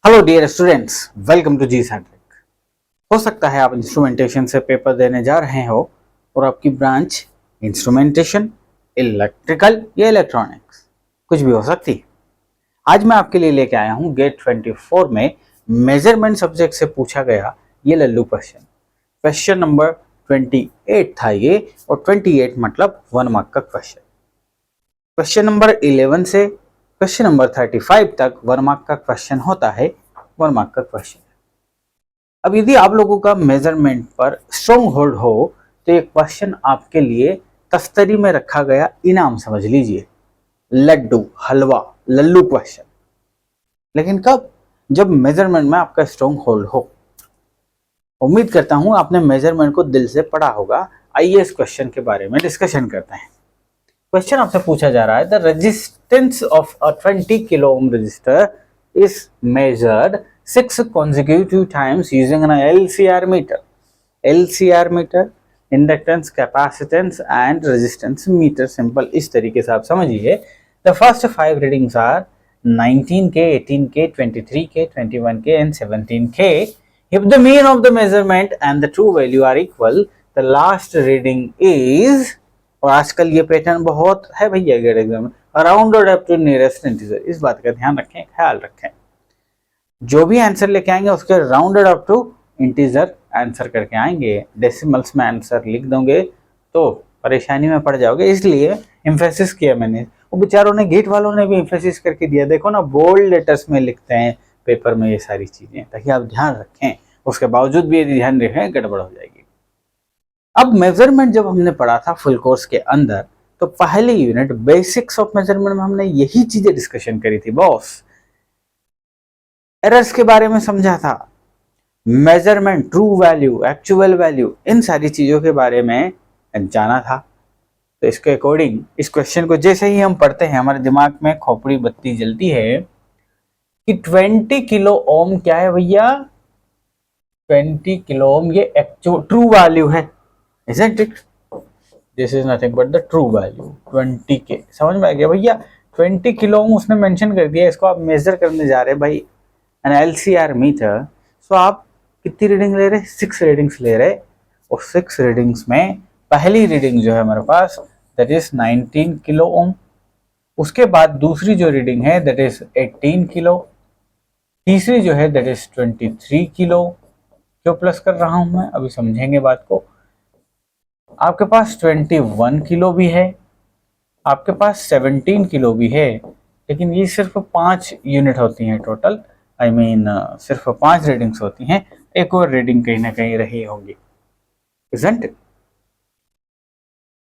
Hello dear students, welcome to जी सैट्रिक। हो सकता है आप इंस्ट्रूमेंटेशन से पेपर देने जा रहे हो और आपकी ब्रांच इंस्ट्रूमेंटेशन, इलेक्ट्रिकल या इलेक्ट्रॉनिक्स कुछ भी हो सकती है। आज मैं आपके लिए लेके आया हूँ गेट 24 में मेजरमेंट सब्जेक्ट से पूछा गया ये लल्लू क्वेश्चन नंबर 28 था ये, और 28 मतलब 1 मार्क का क्वेश्चन। क्वेश्चन नंबर 11 से क्वेश्चन नंबर 35 तक 1 मार्क का क्वेश्चन होता है, 1 मार्क का क्वेश्चन। अब यदि आप लोगों का मेजरमेंट पर स्ट्रॉन्ग होल्ड हो तो ये क्वेश्चन आपके लिए तस्तरी में रखा गया इनाम समझ लीजिए, लड्डू हलवा लल्लू क्वेश्चन। लेकिन कब? जब मेजरमेंट में आपका स्ट्रॉन्ग होल्ड हो। उम्मीद करता हूं आपने मेजरमेंट को दिल से पढ़ा होगा। आइए इस क्वेश्चन के बारे में डिस्कशन करते हैं। क्वेश्चन आपसे पूछा जा रहा है, the resistance of a 20 kilo ohm resistor is measured 6 consecutive times using an LCR meter. LCR meter, inductance, capacitance and resistance meter. Simple इस तरीके से आप समझिए। The first 5 readings are 19K, 18K, 23K, 21K and 17K. If the mean of the measurement and the true value are equal, the last reading is, और आजकल ये pattern बहुत है भैया गेट एग्जाम में, rounded up to nearest integer. इस बात का ध्यान रखें, ख्याल रखें। जो भी आंसर लेके आएंगे उसके rounded up to integer answer करके आएंगे। डेसिमल्स में आंसर लिख दोगे तो परेशानी में पड़ जाओगे, इसलिए एम्फेसिस किया मैंने। वो बेचारों ने, गेट वालों ने भी एम्फेसिस करके दिया। देखो ना, बोल्ड लेटर्स में लिखते हैं पेपर में ये सारी चीजें, ताकि आप ध्यान रखें। उसके बावजूद भी यदि ध्यान रखें गड़बड़ हो जाएगी। अब मेजरमेंट जब हमने पढ़ा था फुल कोर्स के अंदर, तो पहली यूनिट बेसिक्स ऑफ मेजरमेंट में हमने यही चीजें डिस्कशन करी थी बॉस। एरर्स के बारे में समझा था, measurement, true value, actual value, इन सारी चीजों के बारे में जाना था। तो इसके अकॉर्डिंग इस क्वेश्चन को जैसे ही हम पढ़ते हैं हमारे दिमाग में खोपड़ी बत्ती जलती है कि 20 किलो ओम क्या है भैया? 20 किलो ओम ये एक्चुअल ट्रू वैल्यू है, isn't it? This is nothing but the true value 20K। समझ में आ गया भैया? 20 किलो ओम उसने मेंशन कर दिया, इसको आप मेजर करने जा रहे हैं भाई, एन LCR मीटर। सो आप कितनी रीडिंग ले रहे? 6 रीडिंग्स ले रहे, और 6 रीडिंग्स में पहली रीडिंग जो है हमारे पास दैट इज 19 किलो ओम। उसके बाद दूसरी जो रीडिंग है दैट इज 18 किलो, तीसरी जो है दैट इज 23 किलो। क्यों प्लस कर रहा हूं मैं, अभी समझेंगे बात को। आपके पास 21 किलो भी है, आपके पास 17 किलो भी है, लेकिन ये सिर्फ 5 यूनिट होती हैं टोटल। आई मीन सिर्फ 5 रीडिंग्स होती हैं, एक और रीडिंग कहीं ना कहीं रही होंगी, isn't it?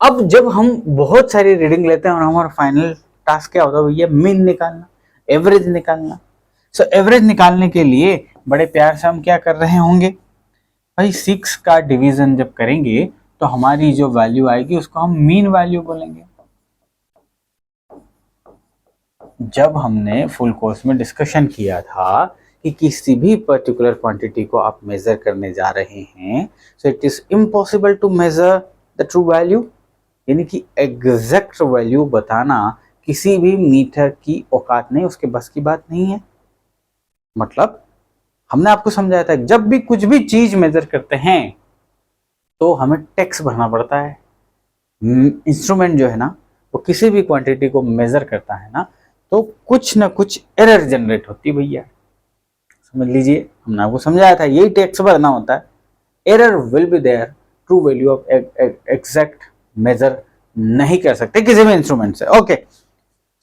अब जब हम बहुत सारी रीडिंग लेते हैं और हमारा फाइनल टास्क क्या होता है भैया? मीन निकालना, एवरेज निकालना। सो एवरेज निकालने के लिए बड़े प्यार से हम क्या कर रहे होंगे भाई? 6 का डिवीजन जब करेंगे तो हमारी जो वैल्यू आएगी उसको हम मीन वैल्यू बोलेंगे। जब हमने फुल कोर्स में डिस्कशन किया था कि किसी भी पर्टिकुलर क्वांटिटी को आप मेजर करने जा रहे हैं, so it is impossible to measure the true value, यानी कि एग्जैक्ट वैल्यू बताना किसी भी मीटर की औकात नहीं, उसके बस की बात नहीं है। मतलब हमने आपको समझाया था जब भी कुछ भी चीज मेजर करते हैं तो हमें टैक्स भरना पड़ता है। इंस्ट्रूमेंट जो है ना, वो किसी भी क्वांटिटी को मेजर करता है ना, तो कुछ ना कुछ एरर जनरेट होती है भैया। समझ लीजिए, हमने आपको समझाया था यही टैक्स भरना होता है। Error will be there, true value of exact measure नहीं कर सकते किसी भी इंस्ट्रूमेंट से। ओके,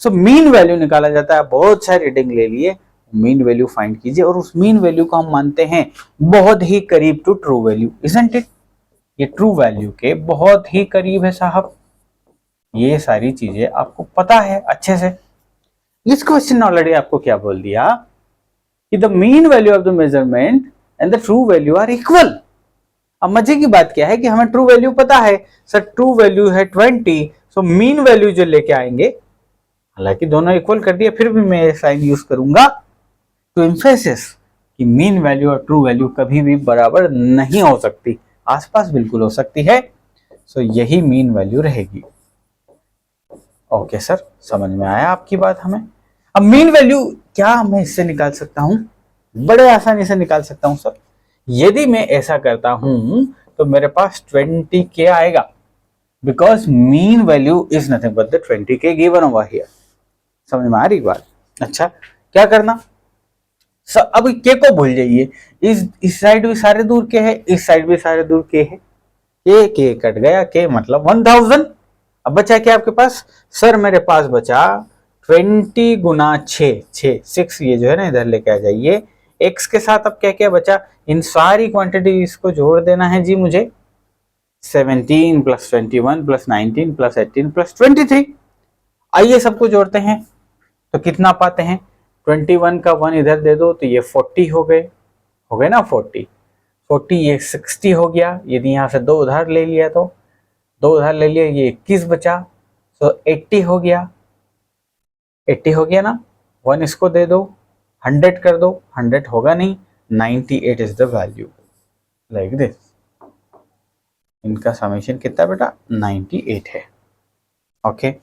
सो मीन वैल्यू निकाला जाता है। बहुत सारी रीडिंग ले लिए, मीन वैल्यू फाइंड कीजिए, और उस मीन वैल्यू को हम मानते हैं बहुत ही करीब to true value, isn't it? ये ट्रू वैल्यू के बहुत ही करीब है साहब। ये सारी चीजें आपको पता है अच्छे से। इस क्वेश्चन ने ऑलरेडी आपको क्या बोल दिया कि the mean value of the measurement and the true value are equal. अब मजे की बात क्या है कि हमें ट्रू वैल्यू पता है, सर ट्रू वैल्यू है 20, सो मीन वैल्यू जो लेके आएंगे, हालांकि दोनों इक्वल कर दिया, फिर भी मैं साइन यूज करूंगा टू एम्फेसिस कि मीन वैल्यू और ट्रू वैल्यू कभी भी बराबर नहीं हो सकती, आसपास बिल्कुल हो सकती है। सो यही मीन वैल्यू रहेगी। ओके सर, समझ में आया आपकी बात हमें। अब मीन वैल्यू क्या मैं इससे निकाल सकता हूं? बड़े आसानी से निकाल सकता हूं सर। यदि मैं ऐसा करता हूं तो मेरे पास 20k आएगा, because mean value is nothing but the 20k given over here. समझ में आ रही बात? अच्छा, क्या करना सर, अब के को भूल जाइए, इस साइड भी सारे दूर के है, इस साइड भी सारे दूर के है, के कट गया, के मतलब 1000। अब बचा क्या आपके पास सर? मेरे पास बचा 20 गुना 6, ये जो है ना इधर लेके आ जाइए। x के साथ अब क्या क्या बचा? इन सारी क्वांटिटीज को जोड़ देना है जी मुझे। 17 प्लस 21 प्लस 19 प्लस 18 प्लस 23। आइए सबको जोड़ते हैं तो कितना पाते हैं? 21 का 1 इधर दे दो तो ये 40 हो गए ना। 40 ये 60 हो गया। यदि यहाँ से 2 उधार ले लिया तो 2 उधार ले लिया, ये 21 बचा, तो 80 हो गया। 80 हो गया ना। 1 इसको दे दो, 100 कर दो, 100 होगा नहीं, 98 is the value, like this. इनका समेशन कितना बेटा? 98 है। ओके,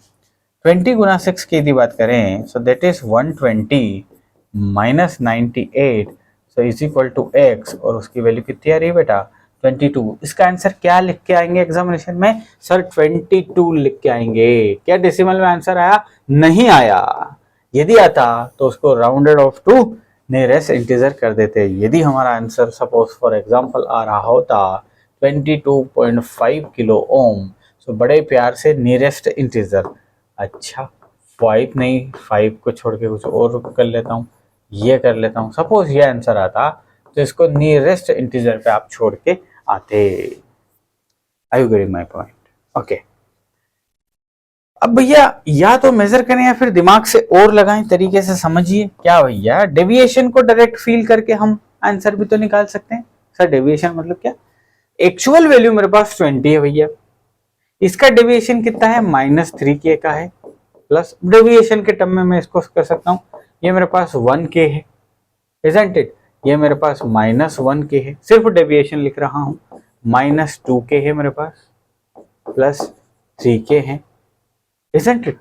20 गुना 6 की यदि बात करें so that is 120 minus 98, so is equal to x, और उसकी वैल्यू कितनी आ रही है बेटा? 22। इसका आंसर क्या लिख के आएंगे एग्जामिनेशन में सर? 22 लिख के आएंगे। क्या डेसिमल में आंसर आया? नहीं आया। यदि आता तो उसको rounded off to nearest integer कर देते। यदि हमारा आंसर सपोज फॉर एग्जांपल आ रहा होता 22.5 किलो ओम, सो बड़े प्यार से नियरेस्ट इंटीजर, अच्छा 5 नहीं, 5 को छोड़ के कुछ और कर लेता हूँ, ये कर लेता हूँ। सपोज ये आंसर आता तो इसको नियरेस्ट इंटीजर पे आप छोड़ के आते। Are you getting my point? Okay, अब भैया या तो मेजर करें या फिर दिमाग से और लगाएं, तरीके से समझिए। क्या भैया, डेविएशन को डायरेक्ट फील करके हम आंसर भी तो निकाल सकते हैं। सर डेविएशन मतलब क्या? एक्चुअल वैल्यू मेरे पास 20 है भैया, इसका डेविएशन कितना है? -3k का है, प्लस डेविएशन के टर्म में मैं इसको कर सकता हूँ, ये मेरे पास 1k है, इजंट इट? ये मेरे पास -1k है, सिर्फ डेविएशन लिख रहा हूँ। -2k है मेरे पास, प्लस 3k है, इजंट इट?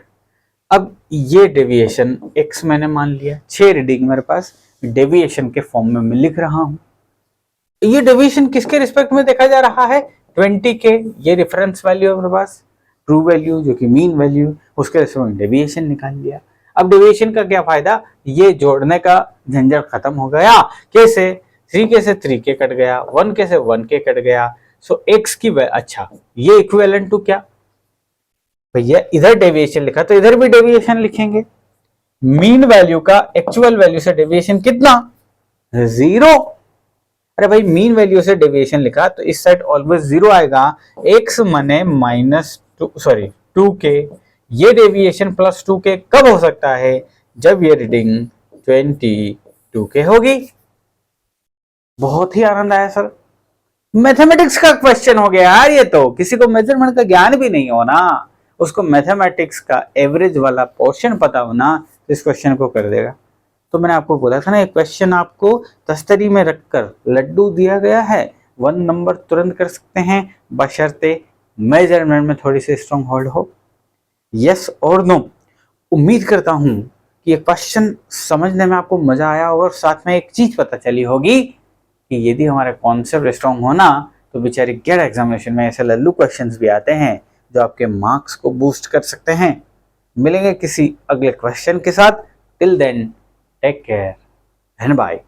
अब ये डेविएशन x मैंने मान लिया, 6 रीडिंग मेरे पास डेविएशन के फॉर्म में मैं लिख रहा हूँ। ये डेविएशन किसके रिस्पेक्ट में देखा जा रहा है? 20k, ये रेफरेंस वैल्यू है मेरे पास, ट्रू वैल्यू जो कि मीन वैल्यू, उसके रिस्पेक्ट में डेविएशन निकाल लिया। अब डेविएशन का क्या फायदा? ये जोड़ने का झंझट खत्म हो गया। कैसे? 3k से 3k कट गया, 1k से 1k कट गया, सो x की अच्छा ये इक्विवेलेंट टू क्या भैया? इधर डेविएशन लिखा तो इधर भी डेविएशन लिखेंगे। मीन वैल्यू का एक्चुअल वैल्यू से डेविएशन कितना? 0। अरे भाई, मीन वैल्यू से डेविएशन लिखा तो इस साइड ऑलवेज 0 आएगा। x माने -2k, ये डेविएशन +2k कब हो सकता है? जब ये रीडिंग 22k होगी। बहुत ही आनंद आया सर, मैथमेटिक्स का क्वेश्चन हो गया यार। ये तो किसी को मेजरमेंट का ज्ञान भी नहीं हो ना, उसको मैथमेटिक्स का एवरेज वाला पोर्शन पता हो ना, इस क्वेश्चन को कर देगा। तो मैंने आपको बोला था ना, एक क्वेश्चन आपको तस्तरी में रखकर लड्डू दिया गया है, 1 नंबर तुरंत कर सकते हैं, बशर्ते मेजरमेंट में थोड़ी सी स्ट्रॉन्ग होल्ड हो। यस और नो? उम्मीद करता हूं कि ये क्वेश्चन समझने में आपको मजा आया और साथ में एक चीज पता चली होगी कि यदि हमारा कॉन्सेप्ट स्ट्रॉन्ग होना तो बेचारे गेट एग्जामिनेशन में ऐसे लल्लू क्वेश्चंस भी आते हैं जो आपके मार्क्स को बूस्ट कर सकते हैं। मिलेंगे किसी अगले क्वेश्चन के साथ। Till then take care and bye.